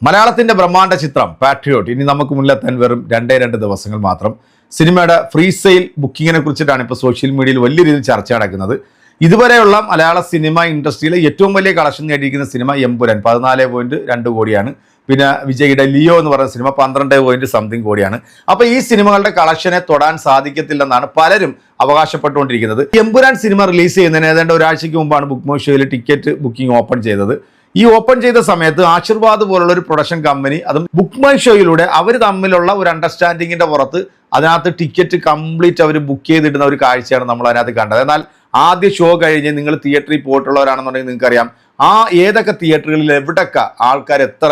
മലയാളത്തിന്റെ ബ്രഹ്മാണ്ഡ ചിത്രം പാട്രിയോട്ട് ഇനി നമുക്ക് മുന്നിലെത്താൻ വെറും 2 ദിവസങ്ങൾ മാത്രം. സിനിമയുടെ ഫ്രീ സെയിൽ ബുക്കിങ്ങിനെ കുറിച്ചിട്ടാണ് ഇപ്പോൾ സോഷ്യൽ മീഡിയയിൽ വലിയ രീതിയിൽ ചർച്ച നടക്കുന്നത്. ഇതുവരെയുള്ള മലയാള സിനിമ ഇൻഡസ്ട്രിയിലെ ഏറ്റവും വലിയ കളക്ഷൻ നേടിയിരിക്കുന്ന സിനിമ എമ്പുരാൻ 14.2 കോടിയാണ്. പിന്നെ വിജയുടെ ലിയോ എന്ന് പറയുന്ന സിനിമ 12 കോടിയാണ്. അപ്പോൾ ഈ സിനിമകളുടെ കളക്ഷനെ തൊടാൻ സാധിക്കത്തില്ലെന്നാണ് പലരും അവകാശപ്പെട്ടുകൊണ്ടിരിക്കുന്നത്. എമ്പുരാൻ സിനിമ റിലീസ് ചെയ്യുന്നതിന് ഏതാണ്ട് ഒരാഴ്ചയ്ക്ക് മുമ്പാണ് ബുക്ക് മൈ ഷോയിൽ ടിക്കറ്റ് ബുക്കിംഗ് ഓപ്പൺ ചെയ്തത്. ഈ ഓപ്പൺ ചെയ്ത സമയത്ത് ആശീർവാദ് പോലുള്ള ഒരു പ്രൊഡക്ഷൻ കമ്പനി അതും ബുക്ക് മൈ ഷോയിലൂടെ അവർ തമ്മിലുള്ള ഒരു അണ്ടർസ്റ്റാൻഡിങ്ങിന്റെ പുറത്ത് അതിനകത്ത് ടിക്കറ്റ് കംപ്ലീറ്റ് അവർ ബുക്ക് ചെയ്തിടുന്ന ഒരു കാഴ്ചയാണ് നമ്മൾ അതിനകത്ത് കണ്ടത്. എന്നാൽ ആദ്യ ഷോ കഴിഞ്ഞ് നിങ്ങൾ തിയേറ്ററിൽ പോയിട്ടുള്ളവരാണെന്നുണ്ടെങ്കിൽ നിങ്ങൾക്കറിയാം ഏതൊക്കെ തിയേറ്ററുകളിൽ എവിടൊക്കെ ആൾക്കാർ എത്ര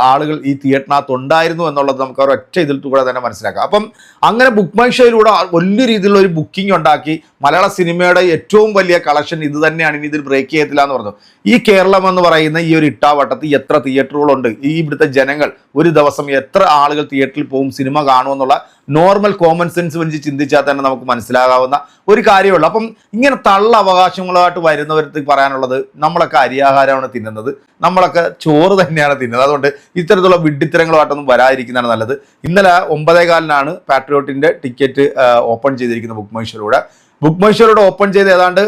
ആളുകൾ ഈ തിയേറ്ററിനകത്ത് ഉണ്ടായിരുന്നു എന്നുള്ളത് നമുക്ക് ഒരൊറ്റ ഇതിൽ കൂടെ തന്നെ മനസ്സിലാക്കാം. അപ്പം അങ്ങനെ ബുക്ക് മൈ ഷോയിലൂടെ വലിയ രീതിയിലുള്ള ഒരു ബുക്കിംഗ് ഉണ്ടാക്കി മലയാള സിനിമയുടെ ഏറ്റവും വലിയ കളക്ഷൻ ഇത് തന്നെയാണ്, ഇനി ഇതിൽ ബ്രേക്ക് ചെയ്യത്തില്ല എന്ന് പറഞ്ഞു. ഈ കേരളം എന്ന് പറയുന്ന ഈ ഒരു ഇട്ടാവട്ടത്തിൽ എത്ര തിയേറ്ററുകളുണ്ട്, ഈ ഇവിടുത്തെ ജനങ്ങൾ ഒരു ദിവസം എത്ര ആളുകൾ തിയേറ്ററിൽ പോകും സിനിമ കാണുമെന്നുള്ള നോർമൽ കോമൺ സെൻസ് വെച്ച് ചിന്തിച്ചാൽ തന്നെ നമുക്ക് മനസ്സിലാകാവുന്ന ഒരു കാര്യമുള്ളൂ. അപ്പം ഇങ്ങനെ തള്ള അവകാശങ്ങളായിട്ട് വരുന്നവർക്ക് പറയാനുള്ളത്, നമ്മളൊക്കെ അരിയാഹാരമാണ് തിന്നുന്നത്, നമ്മളൊക്കെ ചോറ് തന്നെയാണ് തിന്നുന്നത്. അതുകൊണ്ട് ഇത്തരത്തിലുള്ള വിഡ്ഢിത്തരങ്ങളുമായിട്ടൊന്നും വരാതിരിക്കുന്നതാണ് നല്ലത്. ഇന്നലെ 9:15 പാട്രിയോട്ടിന്റെ ടിക്കറ്റ് ഓപ്പൺ ചെയ്തിരിക്കുന്ന ബുക്ക് മൈ ഷോയിലൂടെ. ബുക്ക് മൈ ഷോയിലൂടെ ഓപ്പൺ ചെയ്ത് ഏതാണ്ട്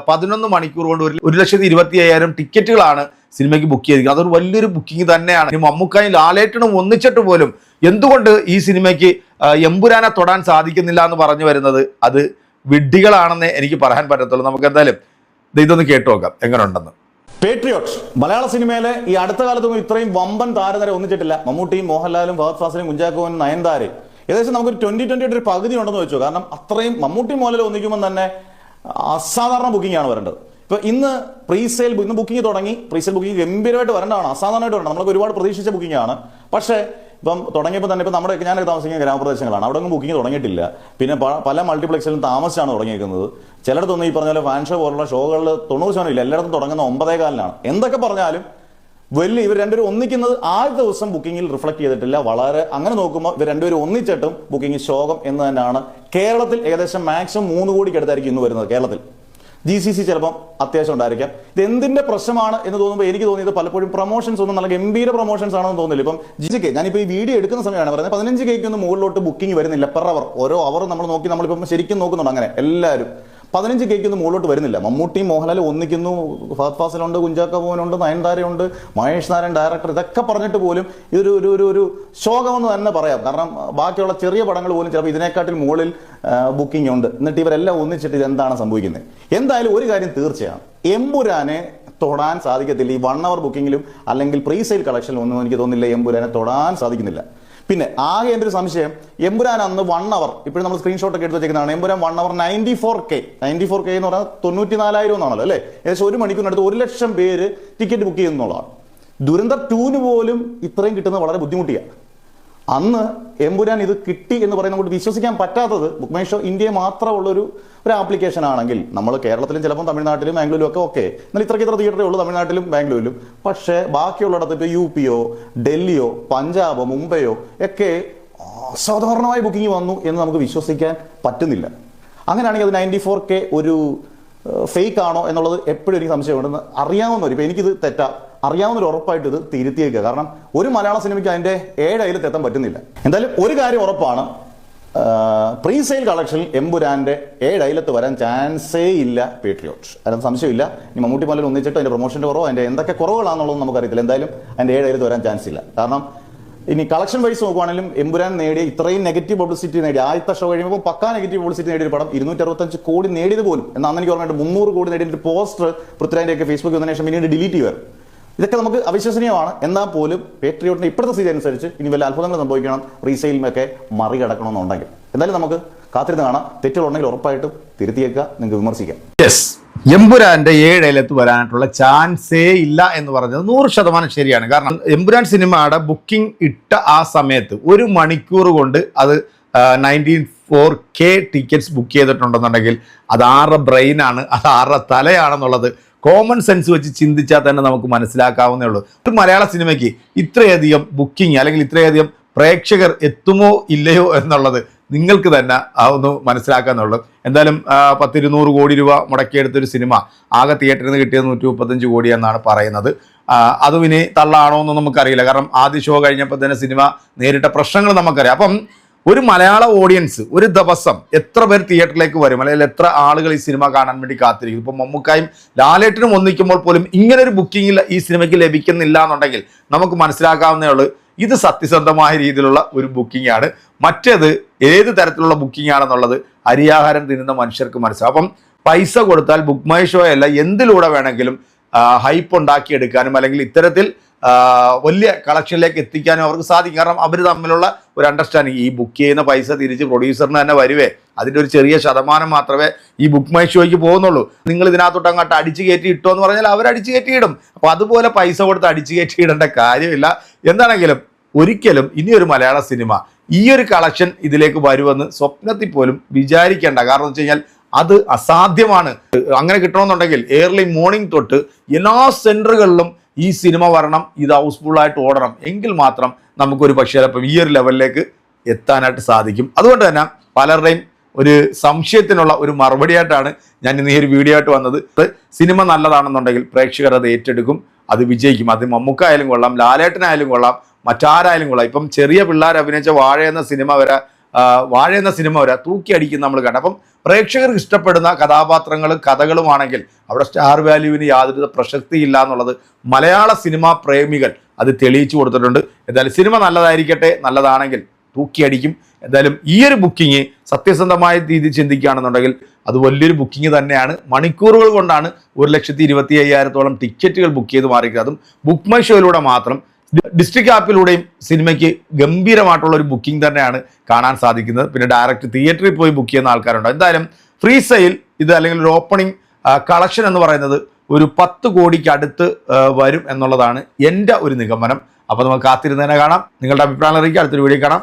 11 മണിക്കൂർ കൊണ്ട് 1,25,000 ടിക്കറ്റുകളാണ് സിനിമയ്ക്ക് ബുക്ക് ചെയ്തിരിക്കുന്നത്. അതൊരു വലിയൊരു ബുക്കിംഗ് തന്നെയാണ്. മമ്മൂക്കായും ലാലേട്ടനും ഒന്നിച്ചിട്ട് പോലും എന്തുകൊണ്ട് ഈ സിനിമയ്ക്ക് എമ്പുരാനെ തൊടാൻ സാധിക്കുന്നില്ല എന്ന് പറഞ്ഞു വരുന്നത് അത് വിഡ്ഢികളാണെന്ന് എനിക്ക് പറയാൻ പറ്റത്തുള്ളൂ. നമുക്ക് എന്തായാലും ഇതൊന്ന് കേട്ടു നോക്കാം എങ്ങനെ ഉണ്ടെന്ന്. പേട്രിയോട്ട് മലയാള സിനിമയിലെ ഈ അടുത്ത കാലത്തൊന്നും ഇത്രയും വമ്പൻ താരനിര ഒന്നിച്ചിട്ടില്ല. മമ്മൂട്ടിയും മോഹൻലാലും ഫഹദ് ഫാസിലും കുഞ്ചാക്കോനും നയൻതാരയും ഏകദേശം നമുക്കൊരു 2020 ഒരു പകുതി ഉണ്ടെന്ന് വെച്ചു. കാരണം അത്രയും മമ്മൂട്ടിയും മോഹൻലാലും ഒന്നിക്കുമ്പോൾ തന്നെ അസാധാരണ ബുക്കിംഗ് ആണ് വരേണ്ടത്. ഇപ്പൊ ഇന്ന് പ്രീസെയിൽ ഇന്ന് ബുക്കിംഗ് തുടങ്ങി. പ്രീസെയിൽ ബുക്കിംഗ് ഗംഭീരമായിട്ട് വരേണ്ടതാണ്, അസാധാരണമായിട്ട് വരണം. നമ്മളൊക്കെ ഒരുപാട് പ്രതീക്ഷിച്ച ബുക്കിംഗ് ആണ്. പക്ഷേ ഇപ്പം തുടങ്ങിയപ്പോൾ തന്നെ ഇപ്പം നമ്മുടെ ഞാനൊക്കെ താമസിക്കുന്ന ഗ്രാമപ്രദേശങ്ങളാണ്, അവിടെ ഒന്നും ബുക്കിംഗ് തുടങ്ങിയിട്ടില്ല. പിന്നെ പല മൾട്ടിപ്ലക്സിലും താമസിച്ചാണ് തുടങ്ങിയിരിക്കുന്നത്. ചിലയിടത്തൊന്നും ഈ പറഞ്ഞ പോലെ ഫാൻ ഷോ പോലുള്ള ഷോകളിൽ 90% ഇല്ല, എല്ലായിടത്തും തുടങ്ങുന്ന 9:15. എന്തൊക്കെ പറഞ്ഞാലും ഇവർ രണ്ടുപേരും ഒന്നിക്കുന്നത് ആദ്യ ദിവസം ബുക്കിങ്ങിൽ റിഫ്ലക്ട് ചെയ്തിട്ടില്ല. വളരെ അങ്ങനെ നോക്കുമ്പോൾ ഇവർ രണ്ടുപേരും ഒന്നിച്ചിട്ടും ബുക്കിംഗ് ശോകം എന്ന് തന്നെയാണ്. കേരളത്തിൽ ഏകദേശം മാക്സിമം 3 കോടിക്ക് അടുത്തായിരിക്കും ഇന്ന് വരുന്നത്. കേരളത്തിൽ GCC ചിലപ്പം അത്യാവശ്യം ഉണ്ടായിരിക്കാം. ഇത് എന്തിന്റെ പ്രശ്നമാണ് എന്ന് തോന്നുമ്പോൾ എനിക്ക് തോന്നിയത് പലപ്പോഴും പ്രൊമോഷൻസ് ഒന്നും നല്ല ഗംഭീര പ്രൊമോഷൻസ് ആണെന്ന് തോന്നില്ല. ഇപ്പം GCK ഞാനിപ്പോൾ ഈ വീഡിയോ എടുക്കുന്ന സമയമാണ് പറയുന്നത് 15K ഒന്നും മുകളിലോട്ട് ബുക്കിംഗ് വരുന്നില്ല. പെർ അവർ ഓരോ അവർ നമ്മൾ നോക്കി നമ്മളിപ്പം ശരിക്കും നോക്കുന്നുണ്ട്. അങ്ങനെ എല്ലാവരും 15K ഒന്നും മുകളിലോട്ട് വരുന്നില്ല. മമ്മൂട്ടിയും മോഹൻലാലും ഒന്നിക്കുന്നു, ഫഹദ് ഫാസിലുണ്ട്, കുഞ്ചാക്കോനുണ്ട്, നയൻതാരയുണ്ട്, മഹേഷ് നാരായൺ ഡയറക്ടർ, ഇതൊക്കെ പറഞ്ഞിട്ട് പോലും ഇതൊരു ഒരു ശോകമെന്ന് തന്നെ പറയാം. കാരണം ബാക്കിയുള്ള ചെറിയ പടങ്ങൾ പോലും ചിലപ്പോൾ ഇതിനെക്കാട്ടിൽ മുകളിൽ ബുക്കിംഗ് ഉണ്ട്. എന്നിട്ട് ഇവരെല്ലാം ഒന്നിച്ചിട്ട് ഇതെന്താണ് സംഭവിക്കുന്നത്? എന്തായാലും ഒരു കാര്യം തീർച്ചയാണ്, എമ്പുരാനെ തൊടാൻ സാധിക്കത്തില്ല. ഈ 1 hour ബുക്കിങ്ങിലും അല്ലെങ്കിൽ പ്രീ സെയിൽ കളക്ഷനിലും ഒന്നും എനിക്ക് തോന്നുന്നില്ല എമ്പുരാനെ തൊടാൻ സാധിക്കുന്നില്ല. പിന്നെ ആകെ എൻ്റെ ഒരു സംശയം, എമ്പുരാൻ അന്ന് 1 hour ഇപ്പോഴും നമ്മൾ സ്ക്രീൻഷോട്ട് ഒക്കെ എടുത്ത് വെച്ചിരിക്കുന്നതാണ്. എമ്പുരാൻ 1 hour 94K എന്ന് പറഞ്ഞാൽ 94,000 എന്നാണല്ലോ അല്ലേ? ഏകദേശം 1 മണിക്കൂറിനടുത്ത് 1,00,000 പേര് ടിക്കറ്റ് ബുക്ക് ചെയ്യുന്നുള്ളതാണ്. ദുരന്തർ 2 പോലും ഇത്രയും കിട്ടുന്നത് വളരെ ബുദ്ധിമുട്ടിയാണ്. അന്ന് എമ്പുരാൻ ഇത് കിട്ടി എന്ന് പറയുന്നത് കൊണ്ട് വിശ്വസിക്കാൻ പറ്റാത്തത്, ബുക്ക് മൈ ഷോ ഇന്ത്യയെ മാത്രമുള്ള ഒരു ആപ്ലിക്കേഷൻ ആണെങ്കിൽ നമ്മൾ കേരളത്തിലും ചിലപ്പോൾ തമിഴ്നാട്ടിലും ബാംഗ്ലൂരും ഒക്കെ എന്നാൽ ഇത്ര തിയേറ്ററേ ഉള്ളൂ തമിഴ്നാട്ടിലും ബാംഗ്ലൂരിലും. പക്ഷേ ബാക്കിയുള്ളിടത്ത് ഇപ്പോൾ UP ഡൽഹിയോ പഞ്ചാബോ മുംബൈയോ ഒക്കെ അസാധാരണമായി ബുക്കിംഗ് വന്നു എന്ന് നമുക്ക് വിശ്വസിക്കാൻ പറ്റുന്നില്ല. അങ്ങനെയാണെങ്കിൽ അത് 94K ഒരു ഫേക്ക് ആണോ എന്നുള്ളത് എപ്പോഴും എനിക്ക് സംശയമുണ്ടെന്ന് അറിയാവുന്നവർ, ഇപ്പോൾ എനിക്കിത് തെറ്റാ അറിയാവുന്നൊരു ഉറപ്പായിട്ട് ഇത് തിരുത്തിയേക്കുക. കാരണം ഒരു മലയാള സിനിമയ്ക്ക് അതിൻ്റെ 7 അയലത്ത് എത്താൻ പറ്റുന്നില്ല. എന്തായാലും ഒരു കാര്യം ഉറപ്പാണ്, പ്രീ സെയിൽ കളക്ഷനിൽ എമ്പുരാന്റെ 7 അയലത്ത് വരാൻ ചാൻസേ ഇല്ല പേട്രിയോട്ട്. അതിന് സംശയമില്ല. ഇനി മമ്മൂട്ടി മോഹൻലാൽ ഒന്നിച്ചിട്ട് അതിന്റെ പ്രൊമോഷന്റെ കുറവോ അതിന്റെ എന്തൊക്കെ കുറവുകളാണെന്നുള്ളത് നമുക്കറിയത്തില്ല. എന്തായാലും അതിന്റെ 7 അയലത്ത് വരാൻ ചാൻസ് ഇല്ല. കാരണം ഇനി കളക്ഷൻ വൈസ് നോക്കുവാണെങ്കിലും എമ്പുരാൻ നേടിയ ഇത്രയും നെഗറ്റീവ് പബ്ലിസിറ്റി നേടിയ ആദ്യത്തെ ഷോ കഴിയുമ്പോൾ പക്കാ നെഗറ്റീവ് പബ്ലിസിറ്റി നേടിയ പടം 265 കോടി നേടിയത് പോലും. എന്നാൽ അന്ന് എനിക്ക് ഓർമ്മയുണ്ട് 300 കോടി നേടിയ പോസ്റ്റർ പൃഥ്വിരാജിന്റെയൊക്കെ ഫേസ്ബുക്കിൽ വന്നതിന് ശേഷം പിന്നീട് ഡിലീറ്റ് ചെയ്യുമായിരുന്നു. ഇതൊക്കെ നമുക്ക് അവിശ്വസനീയമാണ്. എന്നാൽ പോലും പേട്രിയോട്ടിന്റെ ഇപ്പോഴത്തെ സ്ഥിതി അനുസരിച്ച് ഇനി വല്ല അത്ഭുതങ്ങൾ സംഭവിക്കണം, റീസെയിലുമൊക്കെ മറികടക്കണമെന്നുണ്ടെങ്കിൽ. എന്തായാലും നമുക്ക് കാത്തിരുന്ന് കാണാം. തെറ്റുകളുണ്ടെങ്കിൽ ഉറപ്പായിട്ടും തിരുത്തിയേക്കുക, നിങ്ങൾക്ക് വിമർശിക്കാം. യെസ്, എമ്പുരാന്റെ 7 അയലത്ത് വരാനായിട്ടുള്ള ചാൻസേ ഇല്ല എന്ന് പറഞ്ഞത് 100% ശരിയാണ്. കാരണം എമ്പുരാൻ സിനിമയുടെ ബുക്കിംഗ് ഇട്ട ആ സമയത്ത് 1 മണിക്കൂർ കൊണ്ട് അത് 94K ടിക്കറ്റ്സ് ബുക്ക് ചെയ്തിട്ടുണ്ടെന്നുണ്ടെങ്കിൽ അത് ആരുടെ ബ്രെയിനാണ്, അത് ആരുടെ തലയാണെന്നുള്ളത് കോമൺ സെൻസ് വെച്ച് ചിന്തിച്ചാൽ തന്നെ നമുക്ക് മനസ്സിലാക്കാവുന്നേ ഉള്ളൂ. ഒരു മലയാള സിനിമയ്ക്ക് ഇത്രയധികം ബുക്കിംഗ് അല്ലെങ്കിൽ ഇത്രയധികം പ്രേക്ഷകർ എത്തുമോ ഇല്ലയോ എന്നുള്ളത് നിങ്ങൾക്ക് തന്നെ ഒന്ന് മനസ്സിലാക്കാന്നുള്ളൂ. എന്തായാലും 10-200 കോടി രൂപ മുടക്കിയെടുത്തൊരു സിനിമ ആകെ തിയേറ്ററിൽ നിന്ന് കിട്ടിയത് 135 കോടി എന്നാണ് പറയുന്നത്. അതും ഇനി തള്ളാണോ എന്ന് നമുക്കറിയില്ല. കാരണം ആദ്യ ഷോ കഴിഞ്ഞപ്പോൾ തന്നെ സിനിമ നേരിട്ട പ്രശ്നങ്ങൾ നമുക്കറിയാം. അപ്പം ഒരു മലയാള ഓഡിയൻസ് ഒരു ദിവസം എത്ര പേർ തിയേറ്ററിലേക്ക് വരും, അല്ലെങ്കിൽ എത്ര ആളുകൾ ഈ സിനിമ കാണാൻ വേണ്ടി കാത്തിരിക്കും? ഇപ്പം മമ്മൂക്കായും ലാലേട്ടനും ഒന്നിക്കുമ്പോൾ പോലും ഇങ്ങനൊരു ബുക്കിംഗ് ഈ സിനിമയ്ക്ക് ലഭിക്കുന്നില്ല എന്നുണ്ടെങ്കിൽ നമുക്ക് മനസ്സിലാക്കാവുന്നേ ഉള്ളൂ ഇത് സത്യസന്ധമായ രീതിയിലുള്ള ഒരു ബുക്കിംഗ് ആണ്. മറ്റേത് ഏത് തരത്തിലുള്ള ബുക്കിംഗ് ആണെന്നുള്ളത് അരിയാഹാരം തിന്നുന്ന മനുഷ്യർക്ക് മനസ്സിലാവും. അപ്പം പൈസ കൊടുത്താൽ ബുക്ക് മൈ ഷോ അല്ല എന്തിലൂടെ വേണമെങ്കിലും ഹൈപ്പ് ഉണ്ടാക്കിയെടുക്കാനും അല്ലെങ്കിൽ ഇത്തരത്തിൽ വലിയ കളക്ഷനിലേക്ക് എത്തിക്കാനും അവർക്ക് സാധിക്കും. കാരണം അവർ തമ്മിലുള്ള ഒരു അണ്ടർസ്റ്റാൻഡിങ്, ഈ ബുക്ക് ചെയ്യുന്ന പൈസ തിരിച്ച് പ്രൊഡ്യൂസറിന് തന്നെ വരുവേ, അതിൻ്റെ ഒരു ചെറിയ ശതമാനം മാത്രമേ ഈ ബുക്ക് മൈ ഷോയ്ക്ക് പോകുന്നുള്ളൂ. നിങ്ങൾ ഇതിനകത്തോട്ട് അങ്ങോട്ട് അടിച്ചു കയറ്റി ഇട്ടോ എന്ന് പറഞ്ഞാൽ അവർ അടിച്ചു കയറ്റിയിടും. അപ്പോൾ അതുപോലെ പൈസ കൊടുത്ത് അടിച്ചു കയറ്റി ഇടേണ്ട കാര്യമില്ല. എന്താണെങ്കിലും ഒരിക്കലും ഇനിയൊരു മലയാള സിനിമ ഈ ഒരു കളക്ഷൻ ഇതിലേക്ക് വരുമെന്ന് സ്വപ്നത്തിൽ പോലും വിചാരിക്കേണ്ട. കാരണം എന്ന് വെച്ച് കഴിഞ്ഞാൽ അത് അസാധ്യമാണ്. അങ്ങനെ കിട്ടണമെന്നുണ്ടെങ്കിൽ ഏർലി മോർണിംഗ് തൊട്ട് എല്ലാ സെൻറ്ററുകളിലും ഈ സിനിമ വരണം, ഇത് ഹൗസ്ഫുള്ളായിട്ട് ഓടണം, എങ്കിൽ മാത്രം നമുക്കൊരു പക്ഷേ ചിലപ്പം ഈ ഒരു ലെവലിലേക്ക് എത്താനായിട്ട് സാധിക്കും. അതുകൊണ്ട് തന്നെ പലരുടെയും ഒരു സംശയത്തിനുള്ള ഒരു മറുപടിയായിട്ടാണ് ഞാൻ ഇന്ന് ഈ ഒരു വീഡിയോ ആയിട്ട് വന്നത്. സിനിമ നല്ലതാണെന്നുണ്ടെങ്കിൽ പ്രേക്ഷകർ അത് ഏറ്റെടുക്കും, അത് വിജയിക്കും. അത് മമ്മൂക്കായാലും കൊള്ളാം, ലാലേട്ടനായാലും കൊള്ളാം, മറ്റാരായാലും കൊള്ളാം. ഇപ്പം ചെറിയ പിള്ളേർ അഭിനയിച്ച വാഴ എന്ന സിനിമ വരെ തൂക്കി അടിക്കുന്ന നമ്മൾ കണ്ട. അപ്പം പ്രേക്ഷകർക്ക് ഇഷ്ടപ്പെടുന്ന കഥാപാത്രങ്ങളും കഥകളുമാണെങ്കിൽ അവിടെ സ്റ്റാർ വാല്യൂവിന് യാതൊരു പ്രസക്തിയില്ല എന്നുള്ളത് മലയാള സിനിമാ പ്രേമികൾ അത് തെളിയിച്ചു കൊടുത്തിട്ടുണ്ട്. എന്തായാലും സിനിമ നല്ലതായിരിക്കട്ടെ, നല്ലതാണെങ്കിൽ തൂക്കി അടിക്കും. എന്തായാലും ഈ ഒരു ബുക്കിംഗ് സത്യസന്ധമായ രീതിയിൽ ചിന്തിക്കുകയാണെന്നുണ്ടെങ്കിൽ അത് വലിയൊരു ബുക്കിംഗ് തന്നെയാണ്. മണിക്കൂറുകൾ കൊണ്ടാണ് 1,25,000-ഓളം ടിക്കറ്റുകൾ ബുക്ക് ചെയ്ത് മാറിയിരിക്കുന്നത്. അതും ബുക്ക് മൈ ഷോയിലൂടെ മാത്രം. ഡിസ്ട്രിക്ട് ആപ്പിലൂടെയും സിനിമയ്ക്ക് ഗംഭീരമായിട്ടുള്ള ഒരു ബുക്കിംഗ് തന്നെയാണ് കാണാൻ സാധിക്കുന്നത്. പിന്നെ ഡയറക്റ്റ് തിയേറ്ററിൽ പോയി ബുക്ക് ചെയ്യുന്ന ആൾക്കാരുണ്ട്. എന്തായാലും ഫ്രീ സെയിൽ ഇത് അല്ലെങ്കിൽ ഒരു ഓപ്പണിംഗ് കളക്ഷൻ എന്ന് പറയുന്നത് ഒരു 10 കോടിക്ക് അടുത്ത് വരും എന്നുള്ളതാണ് എൻ്റെ ഒരു നിഗമനം. അപ്പോൾ നമുക്ക് കാത്തിരുന്നതിനെ കാണാം. നിങ്ങളുടെ അഭിപ്രായം അറിയിക്കുക. അടുത്തൊരു വീഡിയോ കാണാം.